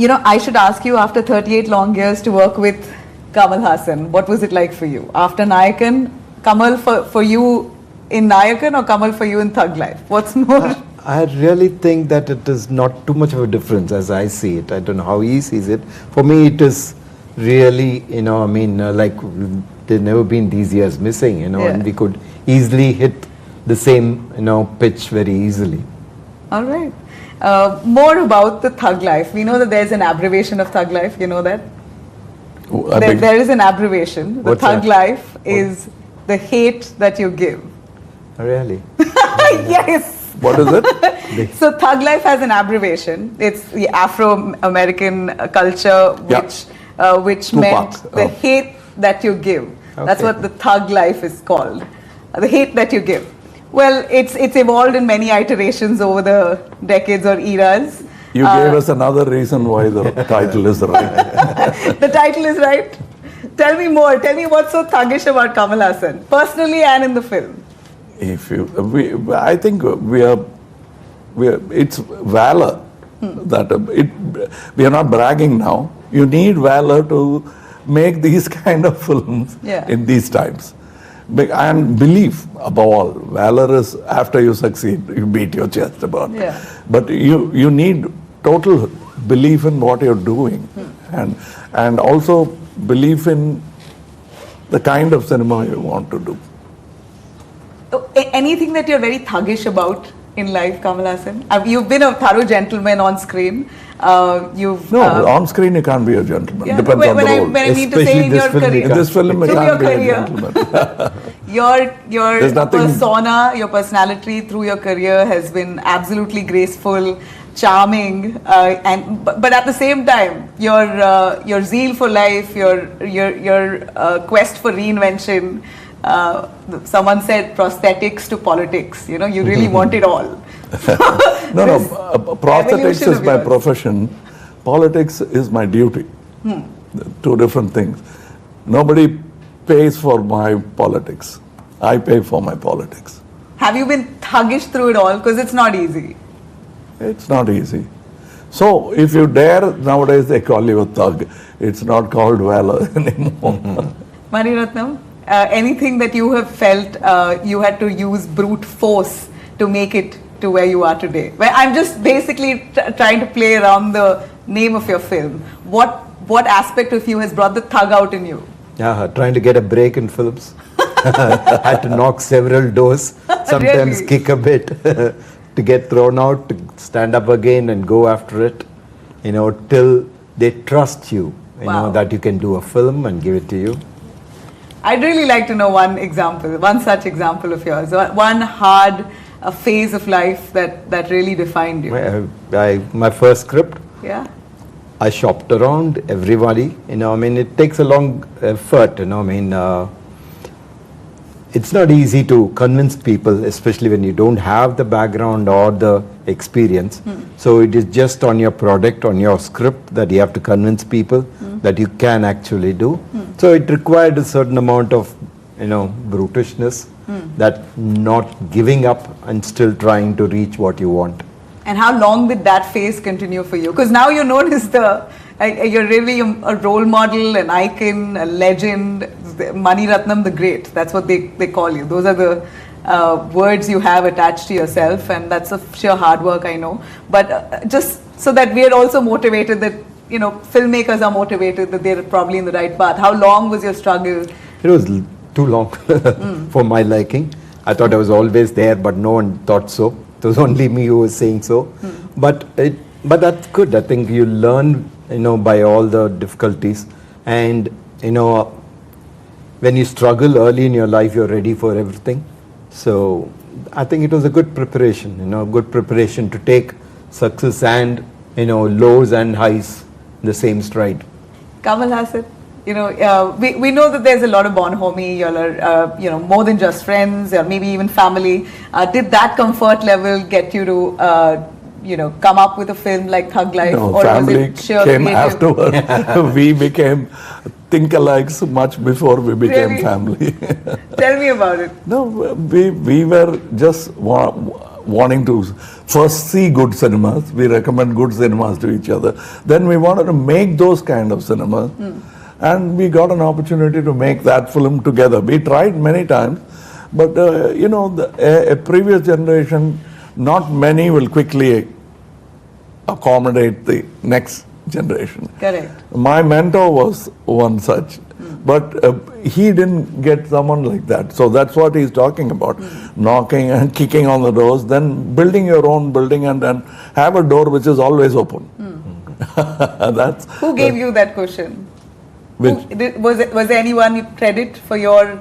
I should ask you, after 38 long years to work with Kamal Haasan, what was it like for you? After Nayakan, Kamal for you in Nayakan or Kamal for you in Thug Life? What's more? I really think that it is not too much of a difference as I see it. I don't know how he sees it. For me, it is really, like there's never been these years missing, and we could easily hit the same, pitch very easily. All right. More about the Thug Life. We know that there's an abbreviation of Thug Life. You know that? There is an abbreviation. The Thug Life is the hate that you give. Really? Yes. What is it? So Thug Life has an abbreviation. It's the Afro-American culture, which meant the hate that you give. Okay. That's what the Thug Life is called. The hate that you give. Well, it's evolved in many iterations over the decades or eras. You gave us another reason why the title is right. The title is right. Tell me more. Tell me what's so thuggish about Kamal Haasan, personally and in the film. I think it's valor. We are not bragging now. You need valor to make these kind of films in these times. And belief, above all. Valor is after you succeed, you beat your chest about. But you need total belief in what you're doing, and also belief in the kind of cinema you want to do. Anything that you're very thuggish about in life, Kamal Haasan? You've been a thorough gentleman on screen. On screen you can't be a gentleman. Yeah, Depends on the role. When I mean to say in your career. In this film, you can't be a gentleman. Your persona, your personality through your career has been absolutely graceful. charming, but at the same time, your zeal for life, your quest for reinvention. Someone said prosthetics to politics. You know, you really want it all. No, prosthetics is my profession. Politics is my duty. Two different things. Nobody pays for my politics. I pay for my politics. Have you been thuggish through it all? Because it's not easy. It's not easy. So if you dare, nowadays they call you a thug. It's not called valor anymore. Mani Ratnam, anything that you have felt you had to use brute force to make it to where you are today? Well, I'm just basically trying to play around the name of your film. What aspect of you has brought the thug out in you? Yeah, trying to get a break in films. Had to knock several doors, sometimes Really? kick a bit to get thrown out, to stand up again and go after it, you know, till they trust you, you Wow. know, that you can do a film and give it to you. I'd really like to know one such example of yours, one hard phase of life that really defined you. My first script, Yeah. I shopped around everybody, you know, I mean, it takes a long effort, you know, I mean, it's not easy to convince people, especially when you don't have the background or the experience. So it is just on your product, on your script, that you have to convince people that you can actually do. So it required a certain amount of, you know, brutishness, that not giving up and still trying to reach what you want. And how long did that phase continue for you? Because now you're known as you're really a role model, an icon, a legend, Mani Ratnam the Great. That's what they call you. Those are the words you have attached to yourself, and that's a sheer hard work, I know. But just so that we are also motivated, that, you know, filmmakers are motivated, that they're probably in the right path. How long was your struggle? It was too long for my liking. I thought I was always there, but no one thought so. It was only me who was saying so. But that's good. I think you learn, you know, by all the difficulties. And, you know, when you struggle early in your life, you're ready for everything. So I think it was a good preparation, you know, good preparation to take success and, you know, lows and highs in the same stride. Kamal Haasan, you know, we know that there's a lot of bonhomie, you are, you know, more than just friends, or maybe even family. Did that comfort level get you to, you know, come up with a film like Thug Life? No, or family was it sheer came creative? afterwards. We became think-alikes much before we became Really? family. Tell me about it. No, we were just wanting to first see good cinemas. We recommend good cinemas to each other. Then we wanted to make those kind of cinemas. And we got an opportunity to make that film together. We tried many times, but you know, a previous generation, not many will quickly accommodate the next generation. Correct. My mentor was one such, but he didn't get someone like that. So that's what he's talking about, knocking and kicking on the doors, then building your own building, and then have a door which is always open. Who gave you that cushion? Was there anyone you credit for your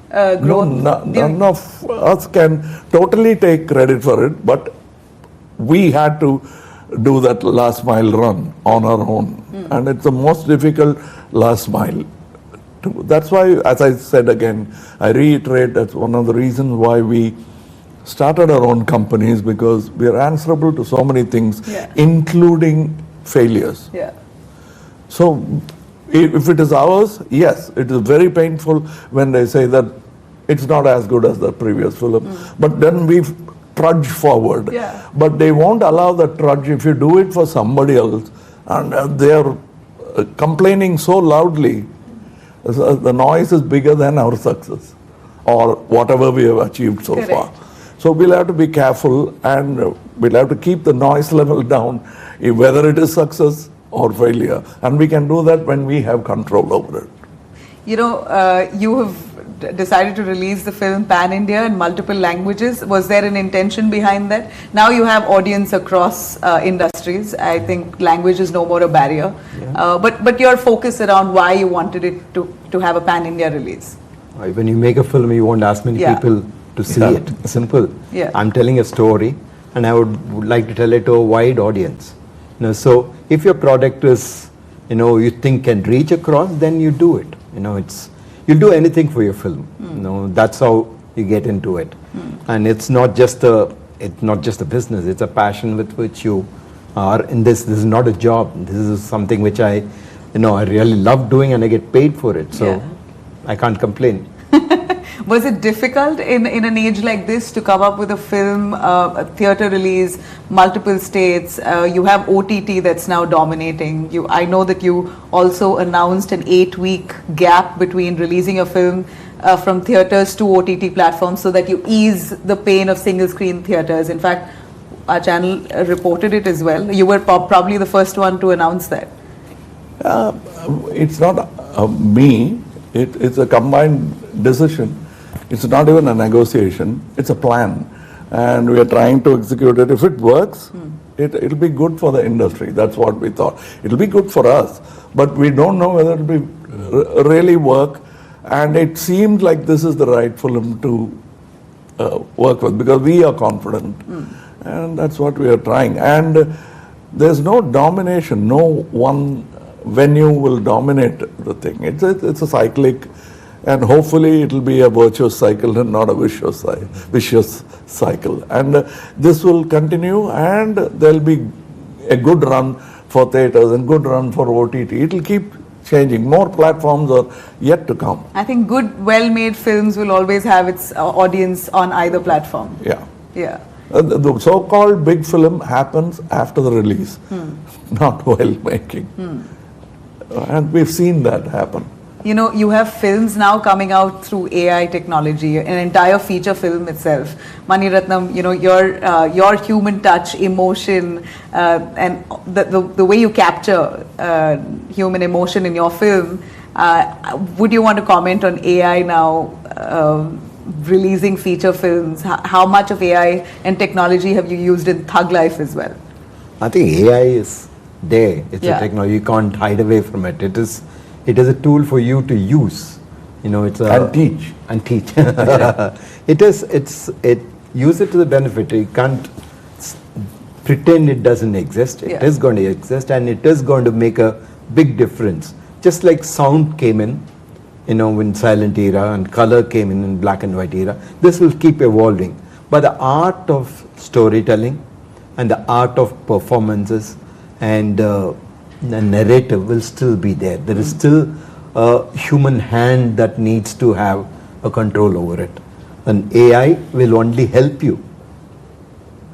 growth? No, none of us can totally take credit for it, but we had to do that last mile run on our own. And it's the most difficult last mile. That's why, as I said again, I reiterate, that's one of the reasons why we started our own companies, because we are answerable to so many things, including failures. So if it is ours, yes, it is very painful when they say that it's not as good as the previous film. But then we trudge forward. But they won't allow the trudge if you do it for somebody else. And they are complaining so loudly. The noise is bigger than our success or whatever we have achieved so far. So we'll have to be careful, and we'll have to keep the noise level down, whether it is success or failure. And we can do that when we have control over it. You know, you have decided to release the film pan-India in multiple languages. Was there an intention behind that? Now you have audience across industries. I think language is no more a barrier. But your focus around why you wanted it to have a pan-India release. When you make a film, you want as many people to see it. Simple. I'm telling a story. and I would like to tell it to a wide audience. So if your product is, you think can reach across, then you do it. You'll do anything for your film. That's how you get into it. And it's not just a business, it's a passion with which you are in this. This is not a job. This is something which I really love doing, and I get paid for it. So I can't complain. Was it difficult in an age like this to come up with a film, a theatre release, multiple states? You have OTT that's now dominating. I know that you also announced an 8-week gap between releasing a film from theatres to OTT platforms so that you ease the pain of single screen theatres. In fact, our channel reported it as well. You were probably the first one to announce that. It's not me. It's a combined decision. It's not even a negotiation. It's a plan, and we are trying to execute it. If it works, it'll be good for the industry. That's what we thought. It'll be good for us, but we don't know whether it'll be really work. And it seemed like this is the right film to work with, because we are confident, and that's what we are trying. And there's no domination. No one venue will dominate the thing. It's a cyclic, and hopefully it will be a virtuous cycle and not a vicious cycle. And this will continue, and there'll be a good run for theatres and good run for OTT. It'll keep changing. More platforms are yet to come. I think good, well-made films will always have its audience on either platform. Yeah. The so-called big film happens after the release, not while making. And we've seen that happen. You have films now coming out through AI technology, an entire feature film itself. Mani Ratnam, your human touch, emotion, and the way you capture human emotion in your film. Would you want to comment on AI now releasing feature films? How much of AI and technology have you used in Thug Life as well? I think AI is there. It's a technology. You can't hide away from it. It is a tool for you to use. And teach. Use it to the benefit. You can't pretend it doesn't exist. It is going to exist, and it is going to make a big difference. Just like sound came in, in silent era, and color came in black and white era. This will keep evolving. But the art of storytelling and the art of performances and the narrative will still be there. There is still a human hand that needs to have a control over it. And AI will only help you.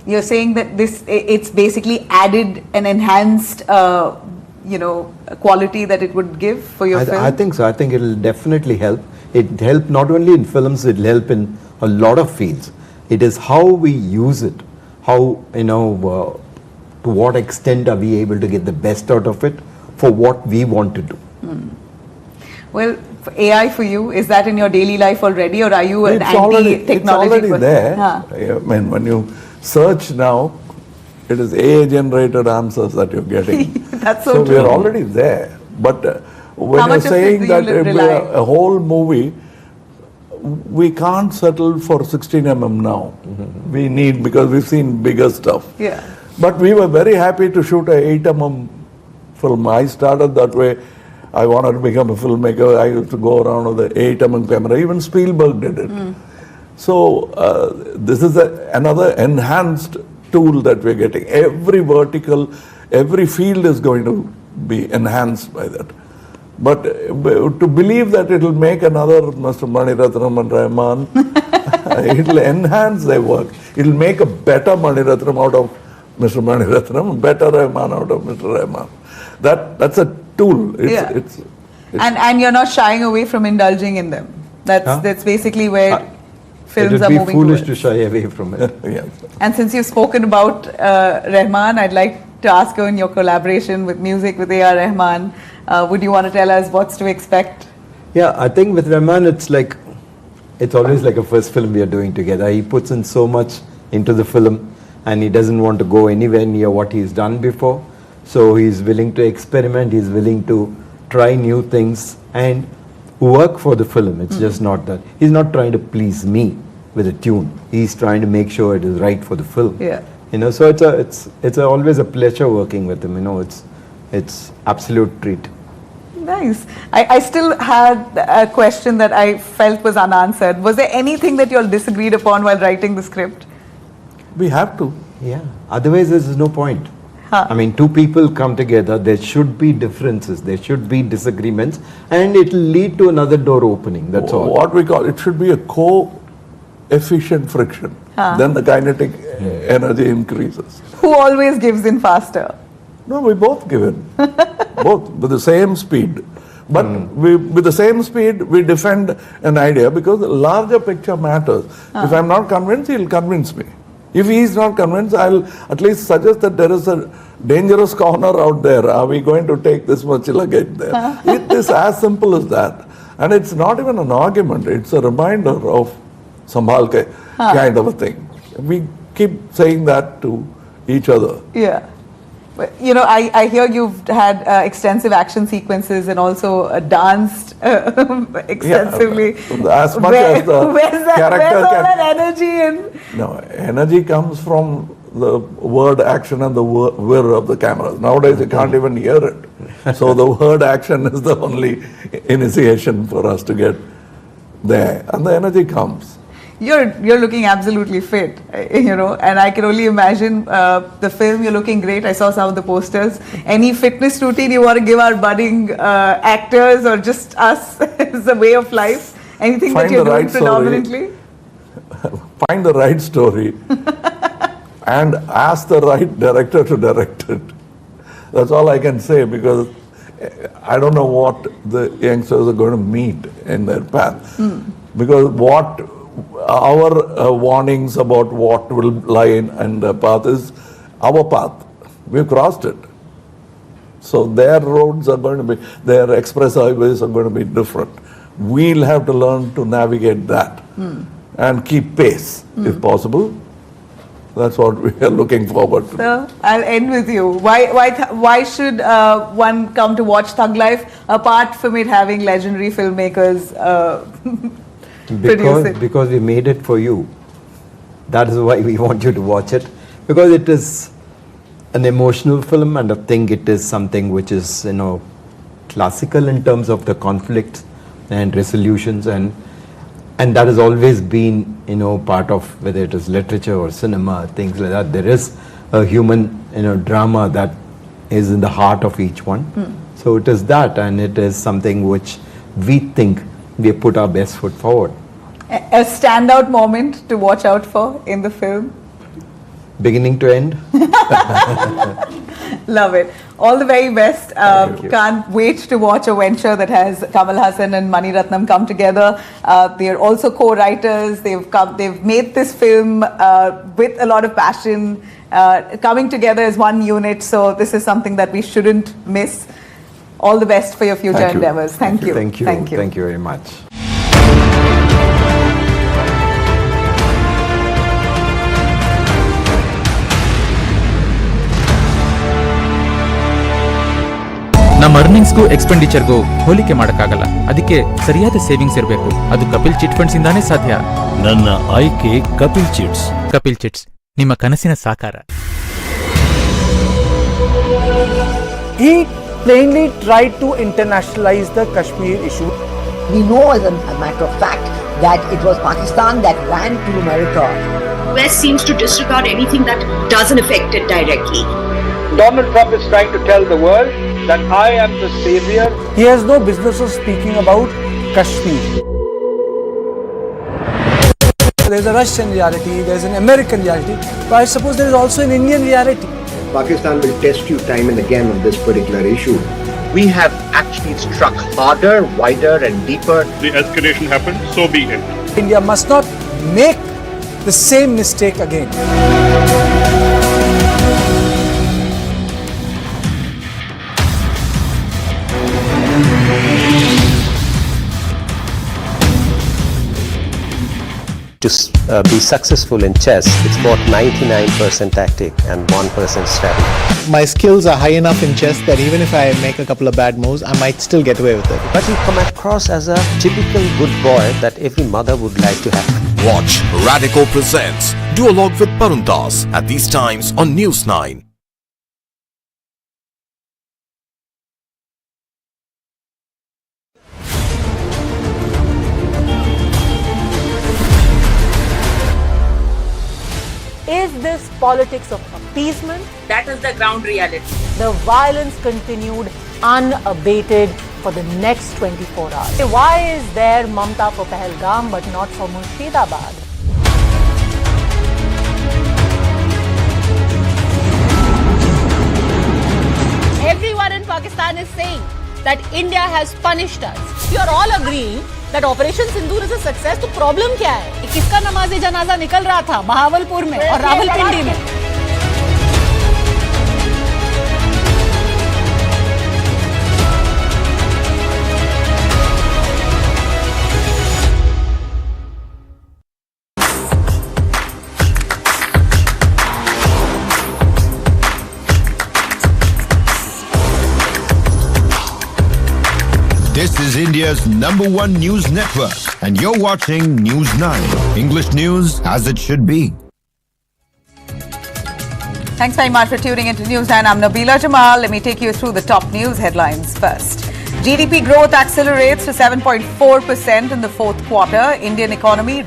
You're saying that it's basically added an enhanced quality that it would give for your film? I think so. I think it will definitely help. It help not only in films, it will help in a lot of fields. It is how we use it, how, to what extent are we able to get the best out of it for what we want to do. Well, AI for you, is that in your daily life already, or are you an anti-technology? It's already there. I mean, when you search now, it is AI-generated answers that you're getting. That's so true. We are already there. But when you're saying that a whole movie, we can't settle for 16 mm now. We need, because we've seen bigger stuff. But we were very happy to shoot a 8 mm film. I started that way. I wanted to become a filmmaker. I used to go around with the 8 mm camera. Even Spielberg did it. So this is another enhanced tool that we're getting. Every vertical, every field is going to be enhanced by that. But to believe that it will make another Mr. Mani Ratnam and Rahman, it will enhance their work. It will make a better Mani Ratnam out of Mr. Mani Ratnam, better Rahman out of Mr. Rahman. That's a tool. And you're not shying away from indulging in them. That's basically where films are moving towards. It would be foolish to shy away from it. And since you've spoken about Rahman, I'd like to ask you in your collaboration with music with A.R. Rahman, would you want to tell us what's to expect? Yeah, I think with Rahman, it's always like a first film we are doing together. He puts in so much into the film, and he doesn't want to go anywhere near what he's done before. So he's willing to experiment, he's willing to try new things and work for the film. It's just not that. He's not trying to please me with a tune. He's trying to make sure it is right for the film. So it's always a pleasure working with him. It's absolute treat. Nice. I still had a question that I felt was unanswered. Was there anything that you all disagreed upon while writing the script? We have to. Yeah. Otherwise, there's no point. I mean, two people come together, there should be differences, there should be disagreements, and it will lead to another door opening. That's all. What we call it should be a co-efficient friction. Then the kinetic energy increases. Who always gives in faster? No, we both give in. Both with the same speed. But with the same speed, we defend an idea because the larger picture matters. If I'm not convinced, he'll convince me. If he is not convinced, I'll at least suggest that there is a dangerous corner out there. Are we going to take this much luggage there? It is as simple as that. And it's not even an argument. It's a reminder of sambhal ke kind of a thing. We keep saying that to each other. Yeah. But, I hear you've had extensive action sequences and also danced extensively. Yeah, as much as the character where's all that energy? No, energy comes from the word action and the whir of the cameras. Nowadays you can't even hear it. So the word action is the only initiation for us to get there. And the energy comes. You're looking absolutely fit, and I can only imagine the film. You're looking great. I saw some of the posters. Any fitness routine you want to give our budding actors or just us as a way of life? Anything that you're doing predominantly? Find the right story and ask the right director to direct it. That's all I can say, because I don't know what the youngsters are going to meet in their path. Because what our warnings about what will lie in the path is our path. We've crossed it. So their roads are going to be, their express highways are going to be different. We'll have to learn to navigate that and keep pace if possible. That's what we are looking forward to. So I'll end with you. Why should one come to watch Thug Life apart from it having legendary filmmakers? Because we made it for you. That is why we want you to watch it. Because it is an emotional film, and I think it is something which is, classical in terms of the conflicts and resolutions, and that has always been, part of whether it is literature or cinema, things like that. There is a human, drama that is in the heart of each one. So it is that, and it is something which we think we put our best foot forward. A standout moment to watch out for in the film? Beginning to end. Love it. All the very best. Can't wait to watch a venture that has Kamal Haasan and Mani Ratnam come together. They're also co-writers. They've made this film with a lot of passion, coming together as one unit. So this is something that we shouldn't miss. All the best for your future endeavors. Thank you. Thank you. Thank you. Thank you very much. ನಮ್ಮ ಅರ್ನಿಂಗ್ಸ್ಗೂ ಎಕ್ಸ್ಪೆಂಡಿಚರ್ಗೂ ಹೋಲಿಕೆ ಮಾಡೋಕ್ಕಾಗಲ್ಲ. ಅದಕ್ಕೆ ಸರಿಯಾದ savings ಇರಬೇಕು. ಅದು Kapil chit funds ಇಂದಾನೇ ಸಾಧ್ಯ. ನನ್ನ ಆಯ್ಕೆ ಕಪಿಲ್ ಚಿಟ್ಸ್. ಕಪಿಲ್ ಚಿಟ್ಸ್, ನಿಮ್ಮ ಕನಸಿನ ಸಾಕಾರ. He plainly tried to internationalize the Kashmir issue. We know as a matter of fact that it was Pakistan that ran to America. West seems to disregard anything that doesn't affect it directly. Donald Trump is trying to tell the world that I am the savior. He has no business of speaking about Kashmir. There's a Russian reality, there's an American reality, but I suppose there is also an Indian reality. Pakistan will test you time and again on this particular issue. We have actually struck harder, wider and deeper. The escalation happened, so be it. India must not make the same mistake again. To be successful in chess, it's about 99% tactic and 1% strategy. My skills are high enough in chess that even if I make a couple of bad moves, I might still get away with it. But you come across as a typical good boy that every mother would like to have. Watch Radico Presents Duologue with Parundas at these times on News 9. Is this politics of appeasement? That is the ground reality. The violence continued unabated for the next 24 hours. Why is there Mamta for Pahalgam but not for Murshidabad? Everyone in Pakistan is saying that India has punished us. You are all agreeing that Operation Sindoor is a success. तो problem क्या है? किसका नमाज़े जनाजा निकल रहा था बहावलपुर में और रावलपिंडी में? This is India's #1 news network, and you're watching News 9. English news as it should be. Thanks very much for tuning into News 9. I'm Nabila Jamal. Let me take you through the top news headlines first. GDP growth accelerates to 7.4% in the fourth quarter. Indian economy